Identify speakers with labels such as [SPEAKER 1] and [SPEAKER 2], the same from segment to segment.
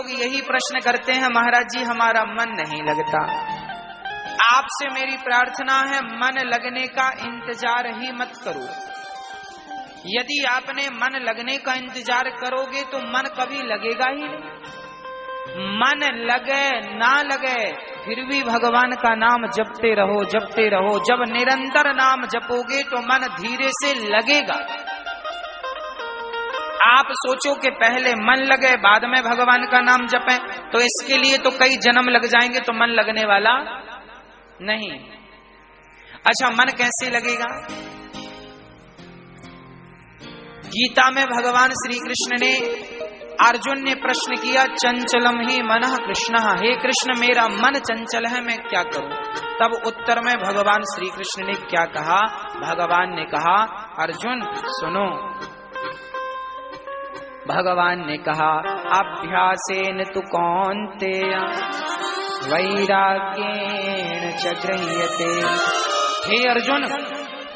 [SPEAKER 1] लोग यही प्रश्न करते हैं, महाराज जी हमारा मन नहीं लगता। आपसे मेरी प्रार्थना है, मन लगने का इंतजार ही मत करो। यदि आपने मन लगने का इंतजार करोगे तो मन कभी लगेगा ही नहीं। मन लगे ना लगे फिर भी भगवान का नाम जपते रहो, जपते रहो। जब निरंतर नाम जपोगे तो मन धीरे से लगेगा। आप सोचो कि पहले मन लगे बाद में भगवान का नाम जपें, तो इसके लिए तो कई जन्म लग जाएंगे, तो मन लगने वाला नहीं। अच्छा, मन कैसे लगेगा? गीता में भगवान श्री कृष्ण ने, अर्जुन ने प्रश्न किया, चंचलम ही मनः कृष्ण, हे कृष्ण मेरा मन चंचल है, मैं क्या करूं? तब उत्तर में भगवान श्री कृष्ण ने क्या कहा? भगवान ने कहा, अर्जुन सुनो। भगवान ने कहा, अभ्यासेन तु कौन्तेय वैराग्येण च गृह्यते। हे अर्जुन,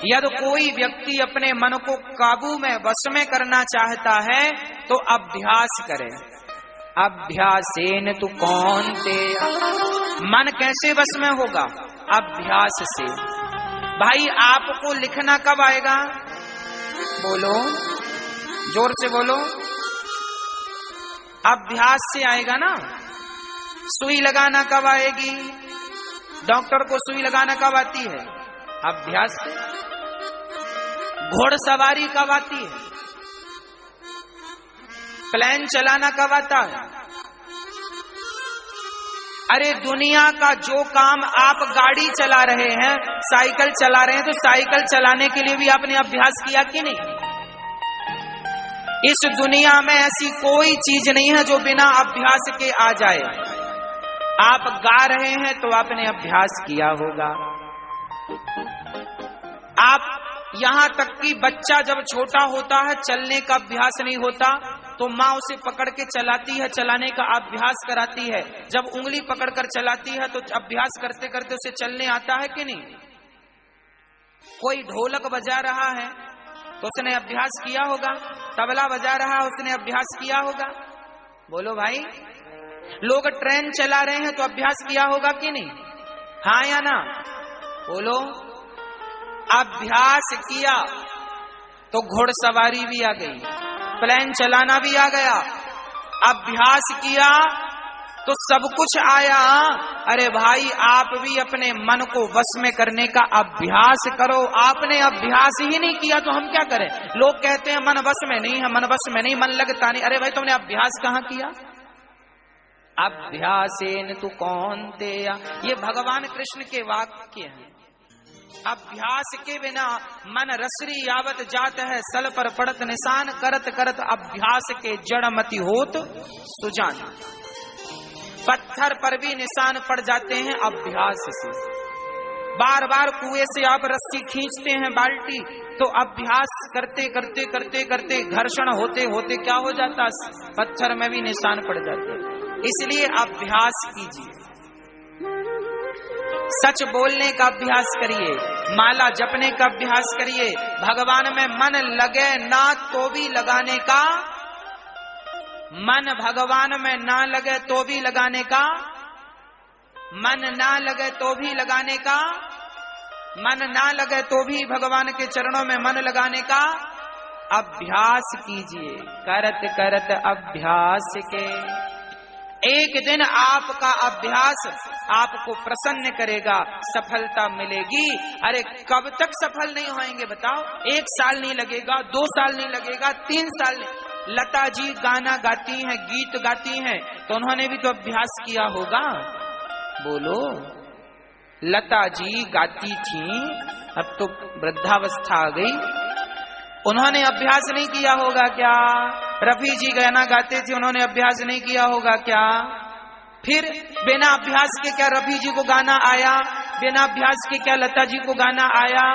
[SPEAKER 1] यदि कोई व्यक्ति अपने मन को काबू में, वश में करना चाहता है तो अभ्यास करे। अभ्यासेन तु कौन्तेय, मन कैसे वश में होगा? अभ्यास से। भाई आपको लिखना कब आएगा? बोलो, जोर से बोलो। अभ्यास से आएगा ना। सुई लगाना कब आएगी? डॉक्टर को सुई लगाना कब आती है? अभ्यास से। घोड़सवारी कब आती है? प्लेन चलाना कब आता है? अरे दुनिया का जो काम आप गाड़ी चला रहे हैं, साइकिल चला रहे हैं, तो साइकिल चलाने के लिए भी आपने अभ्यास किया कि नहीं? इस दुनिया में ऐसी कोई चीज नहीं है जो बिना अभ्यास के आ जाए। आप गा रहे हैं तो आपने अभ्यास किया होगा। आप यहां तक कि बच्चा जब छोटा होता है, चलने का अभ्यास नहीं होता तो माँ उसे पकड़ के चलाती है, चलाने का अभ्यास कराती है। जब उंगली पकड़कर चलाती है तो अभ्यास करते करते उसे चलने आता है कि नहीं? कोई ढोलक बजा रहा है तो उसने अभ्यास किया होगा, तबला बजा रहा है उसने अभ्यास किया होगा। बोलो भाई, लोग ट्रेन चला रहे हैं तो अभ्यास किया होगा कि नहीं? हाँ या ना? बोलो। अभ्यास किया तो घोड़सवारी भी आ गई, प्लेन चलाना भी आ गया। अभ्यास किया तो सब कुछ आया। अरे भाई, आप भी अपने मन को वश में करने का अभ्यास करो। आपने अभ्यास ही नहीं किया तो हम क्या करें? लोग कहते हैं मन वश में नहीं है, मन वश में नहीं, मन लगता नहीं। अरे भाई, तुमने अभ्यास कहाँ किया? अभ्यासेन तु कौन्तेय, ये भगवान कृष्ण के वाक्य हैं। अभ्यास के बिना मन रसरी यावत जात है, सल पर पड़त निशान, करत करत अभ्यास के जड़मति होत सुजान। पत्थर पर भी निशान पड़ जाते हैं अभ्यास से। बार बार कुएं से आप रस्सी खींचते हैं बाल्टी, तो अभ्यास करते करते करते करते घर्षण होते होते क्या हो जाता? पत्थर में भी निशान पड़ जाते। इसलिए अभ्यास कीजिए, सच बोलने का अभ्यास करिए, माला जपने का अभ्यास करिए, भगवान में मन लगे ना तो भी लगाने का, मन भगवान में ना लगे तो भी लगाने का, मन ना लगे तो भी लगाने का, मन ना लगे तो भी भगवान के चरणों में मन लगाने का अभ्यास कीजिए। करत करत अभ्यास के एक दिन आपका अभ्यास आपको प्रसन्न करेगा, सफलता मिलेगी। अरे कब तक सफल नहीं होएंगे बताओ? 1 साल नहीं लगेगा, 2 साल नहीं लगेगा, 3 साल नहीं। लता जी गाना गाती हैं, गीत गाती हैं, तो उन्होंने भी तो अभ्यास किया होगा। बोलो, लता जी गाती थी, अब तो वृद्धावस्था आ गई, उन्होंने अभ्यास नहीं किया होगा क्या? रफी जी गाना गाते थे, उन्होंने अभ्यास नहीं किया होगा क्या? फिर बिना अभ्यास के क्या रफी जी को गाना आया? बिना अभ्यास के क्या लता जी को गाना आया?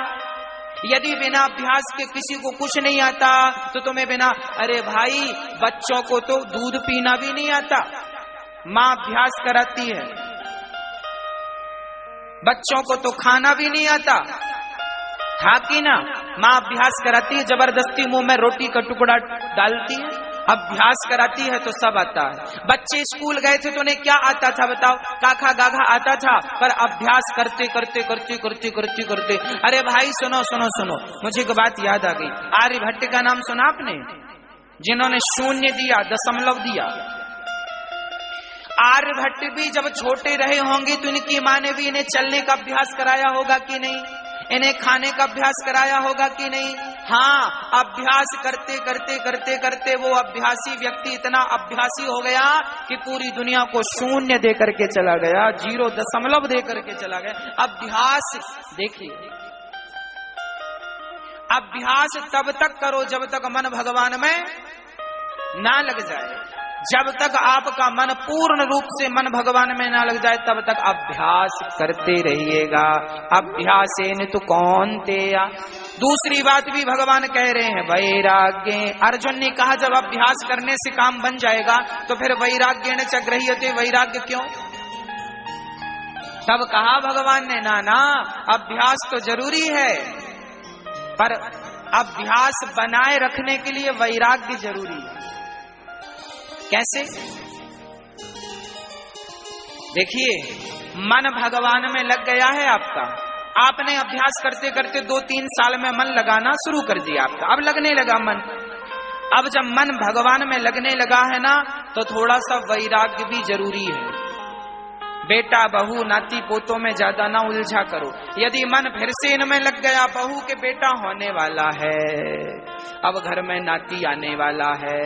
[SPEAKER 1] यदि बिना अभ्यास के किसी को कुछ नहीं आता तो तुम्हें बिना, अरे भाई, बच्चों को तो दूध पीना भी नहीं आता, माँ अभ्यास कराती है। बच्चों को तो खाना भी नहीं आता, था कि ना? माँ अभ्यास कराती है, जबरदस्ती मुंह में रोटी का टुकड़ा डालती है। अभ्यास कराती है तो सब आता है। बच्चे स्कूल गए थे तो उन्हें क्या आता था बताओ? काखा गाघा आता था, पर अभ्यास करते करते करते करते करते करते। अरे भाई सुनो सुनो सुनो, मुझे एक बात याद आ गई। आर्यभट्ट का नाम सुना आपने? जिन्होंने शून्य दिया, दशमलव दिया। आर्यभट्ट भी जब छोटे रहे होंगे तो इनकी माँ ने भी इन्हें चलने का अभ्यास कराया होगा कि नहीं? इन्हें खाने का अभ्यास कराया होगा कि नहीं? हाँ, अभ्यास करते करते करते करते वो अभ्यासी व्यक्ति इतना अभ्यासी हो गया कि पूरी दुनिया को शून्य दे करके चला गया, 0 दशमलव दे करके चला गया। अभ्यास देखिए, अभ्यास तब तक करो जब तक मन भगवान में ना लग जाए। जब तक आपका मन पूर्ण रूप से मन भगवान में ना लग जाए तब तक अभ्यास करते रहिएगा। अभ्यासेन तु कौन्तेय। दूसरी बात भी भगवान कह रहे हैं, वैराग्य। अर्जुन ने कहा जब अभ्यास करने से काम बन जाएगा तो फिर वैराग्येण च गृह्यते, वैराग्य क्यों? तब कहा भगवान ने, ना अभ्यास तो जरूरी है, पर अभ्यास बनाए रखने के लिए वैराग्य जरूरी है। कैसे? देखिए, मन भगवान में लग गया है आपका, आपने अभ्यास करते करते 2-3 साल में मन लगाना शुरू कर दिया आपका, अब लगने लगा मन। अब जब मन भगवान में लगने लगा है ना, तो थोड़ा सा वैराग्य भी जरूरी है। बेटा बहू नाती पोतों में ज्यादा ना उलझा करो। यदि मन फिर से इनमें लग गया, बहू के बेटा होने वाला है, अब घर में नाती आने वाला है,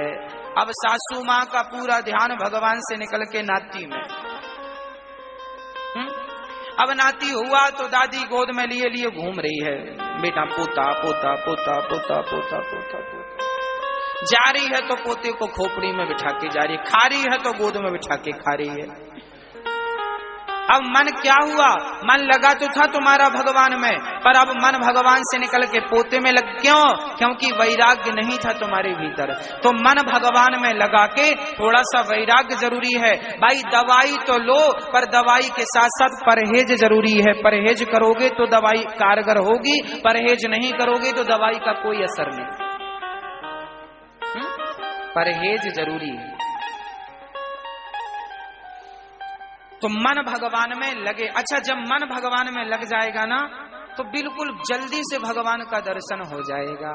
[SPEAKER 1] अब सासू माँ का पूरा ध्यान भगवान से निकल के नाती में। अब नाती हुआ तो दादी गोद में लिए लिए घूम रही है, बेटा पोता पोता पोता पोता पोता पोता पोता। जा रही है तो पोते को खोपड़ी में बिठा के जा रही है, खा रही है तो गोद में बिठा के खा रही है। अब मन क्या हुआ? मन लगा तो था तुम्हारा भगवान में, पर अब मन भगवान से निकल के पोते में लग। क्यों? क्योंकि वैराग्य नहीं था तुम्हारे भीतर। तो मन भगवान में लगा के थोड़ा सा वैराग्य जरूरी है। भाई दवाई तो लो, पर दवाई के साथ साथ परहेज जरूरी है। परहेज करोगे तो दवाई कारगर होगी, परहेज नहीं करोगे तो दवाई का कोई असर नहीं। परहेज जरूरी है। तो मन भगवान में लगे। अच्छा, जब मन भगवान में लग जाएगा ना, तो बिल्कुल जल्दी से भगवान का दर्शन हो जाएगा।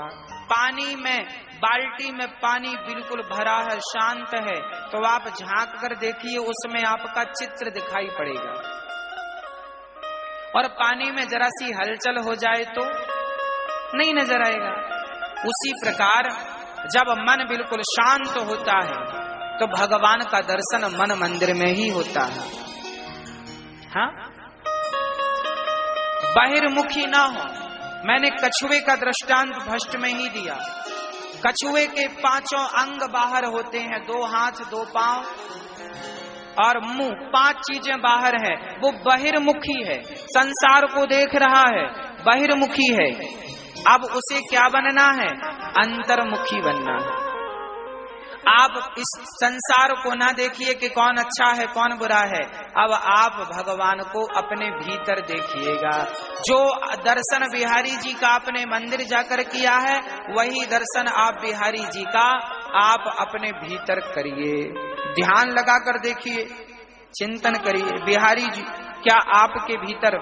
[SPEAKER 1] पानी में, बाल्टी में पानी बिल्कुल भरा है, शांत है, तो आप झांक कर देखिए, उसमें आपका चित्र दिखाई पड़ेगा। और पानी में जरा सी हलचल हो जाए तो नहीं नजर आएगा। उसी प्रकार जब मन बिल्कुल शांत होता है तो भगवान का दर्शन मन मंदिर में ही होता है। हाँ, बहिर्मुखी ना हो। मैंने कछुए का दृष्टांत भष्ट में ही दिया। कछुए के 5 अंग बाहर होते हैं, 2 हाथ 2 पांव और मुंह, 5 चीजें बाहर है। वो बहिर्मुखी है, संसार को देख रहा है, बहिर्मुखी है। अब उसे क्या बनना है? अंतर्मुखी बनना है। आप इस संसार को ना देखिए कि कौन अच्छा है कौन बुरा है, अब आप भगवान को अपने भीतर देखिएगा। जो दर्शन बिहारी जी का आपने मंदिर जाकर किया है, वही दर्शन आप बिहारी जी का आप अपने भीतर करिए। ध्यान लगाकर देखिए, चिंतन करिए, बिहारी जी क्या आपके भीतर